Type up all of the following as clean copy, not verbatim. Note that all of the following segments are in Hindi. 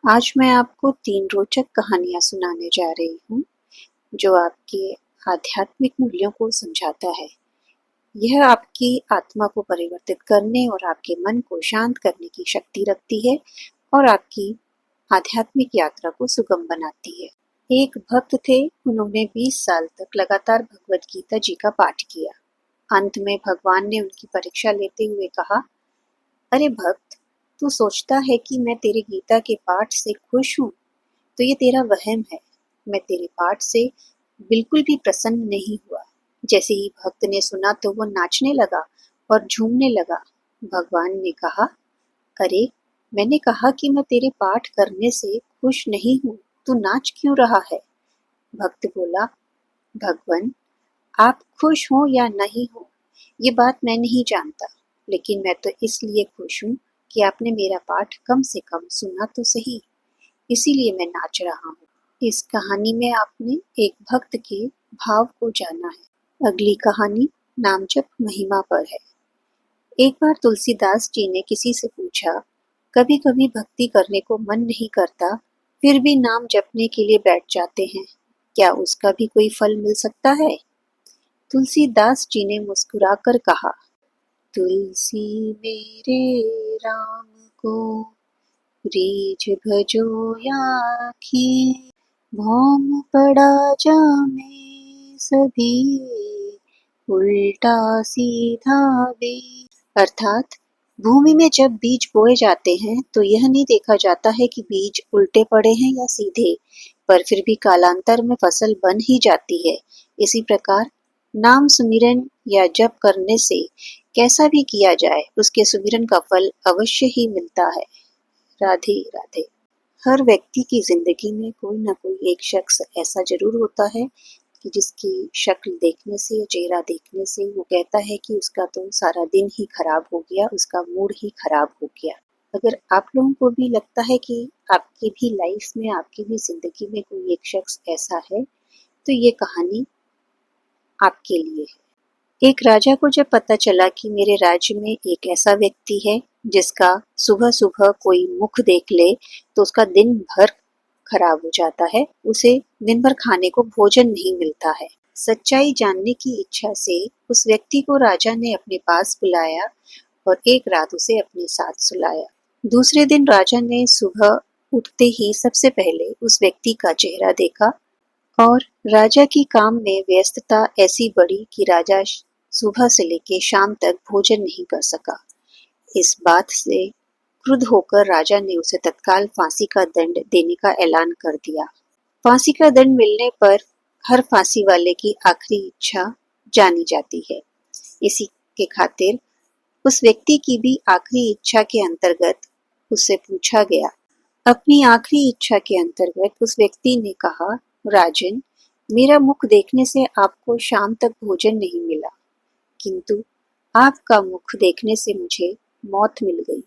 आज मैं आपको 3 रोचक कहानियाँ सुनाने जा रही हूँ, जो आपके आध्यात्मिक मूल्यों को समझाता है। यह आपकी आत्मा को परिवर्तित करने और आपके मन को शांत करने की शक्ति रखती है और आपकी आध्यात्मिक यात्रा को सुगम बनाती है। एक भक्त थे, उन्होंने 20 साल तक लगातार भगवद गीता जी का पाठ किया। अंत में भगवान ने उनकी परीक्षा लेते हुए कहा, अरे भक्त, तू सोचता है कि मैं तेरे गीता के पाठ से खुश हूँ, तो ये तेरा वहम है। मैं तेरे पाठ से बिल्कुल भी प्रसन्न नहीं हुआ। जैसे ही भक्त ने सुना तो वो नाचने लगा और झूमने लगा। भगवान ने कहा, अरे, मैंने कहा कि मैं तेरे पाठ करने से खुश नहीं हूँ, तू नाच क्यों रहा है? भक्त बोला, भगवान, आप खुश हो या नहीं हो, ये बात मैं नहीं जानता, लेकिन मैं तो इसलिए खुश हूँ कि आपने मेरा पाठ कम से कम सुना तो सही, इसीलिए मैं नाच रहा हूँ। इस कहानी में आपने एक भक्त के भाव को जाना है। अगली कहानी नाम जप महिमा पर है। एक बार तुलसीदास जी ने किसी से पूछा, कभी कभी भक्ति करने को मन नहीं करता, फिर भी नाम जपने के लिए बैठ जाते हैं, क्या उसका भी कोई फल मिल सकता है? तुलसीदास जी ने मुस्कुराकर कहा, तुलसी मेरे राम को रीझ भजो याखी, भौम पड़ा जामे सभी, उल्टा सीधा भी। अर्थात भूमि में जब बीज बोए जाते हैं तो यह नहीं देखा जाता है कि बीज उल्टे पड़े हैं या सीधे, पर फिर भी कालांतर में फसल बन ही जाती है। इसी प्रकार नाम सुमिरन या जप करने से कैसा भी किया जाए, उसके सुमिरन का फल अवश्य ही मिलता है। राधे राधे। हर व्यक्ति की जिंदगी में कोई ना कोई एक शख्स ऐसा जरूर होता है कि जिसकी शक्ल देखने से या चेहरा देखने से वो कहता है कि उसका तो सारा दिन ही खराब हो गया, उसका मूड ही खराब हो गया। अगर आप लोगों को भी लगता है कि आपकी भी लाइफ में, आपकी भी जिंदगी में कोई एक शख्स ऐसा है, तो ये कहानी आपके लिए है। एक राजा को जब पता चला कि मेरे राज्य में एक ऐसा व्यक्ति है जिसका सुबह सुबह कोई मुख देख ले तो उसका दिन भर खराब हो जाता है, उसे दिन भर खाने को भोजन नहीं मिलता है। सच्चाई जानने की इच्छा से उस व्यक्ति को राजा ने अपने पास बुलाया और एक रात उसे अपने साथ सुलाया। दूसरे दिन राजा ने सुबह उठते ही सबसे पहले उस व्यक्ति का चेहरा देखा और राजा की काम में व्यस्तता ऐसी बढ़ी कि राजा सुबह से लेकर शाम तक भोजन नहीं कर सका। इस बात से क्रुद्ध होकर राजा ने उसे तत्काल फांसी का दंड देने का ऐलान कर दिया। फांसी का दंड मिलने पर हर फांसी वाले की आखिरी इच्छा जानी जाती है। इसी के खातिर उस व्यक्ति की भी आखिरी इच्छा के अंतर्गत उससे पूछा गया। अपनी आखिरी इच्छा के अंतर्गत उस व्यक्ति ने कहा, राजन, मेरा मुख देखने से आपको शाम तक भोजन नहीं मिला, किंतु आपका मुख देखने से मुझे मौत मिल गई।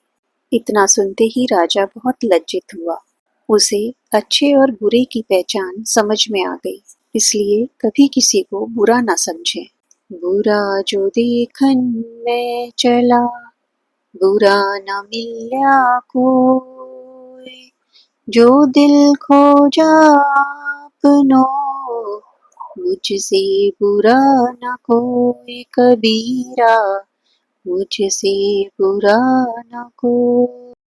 इतना सुनते ही राजा बहुत लज्जित हुआ। उसे अच्छे और बुरे की पहचान समझ में आ गई, इसलिए कभी किसी को बुरा ना समझें। बुरा जो देखन में चला, बुरा न मिल्या कोई, जो दिल खोजा आपनो, मुझसे बुरा न कोई कबीरा, मुझसे बुरा न कोई।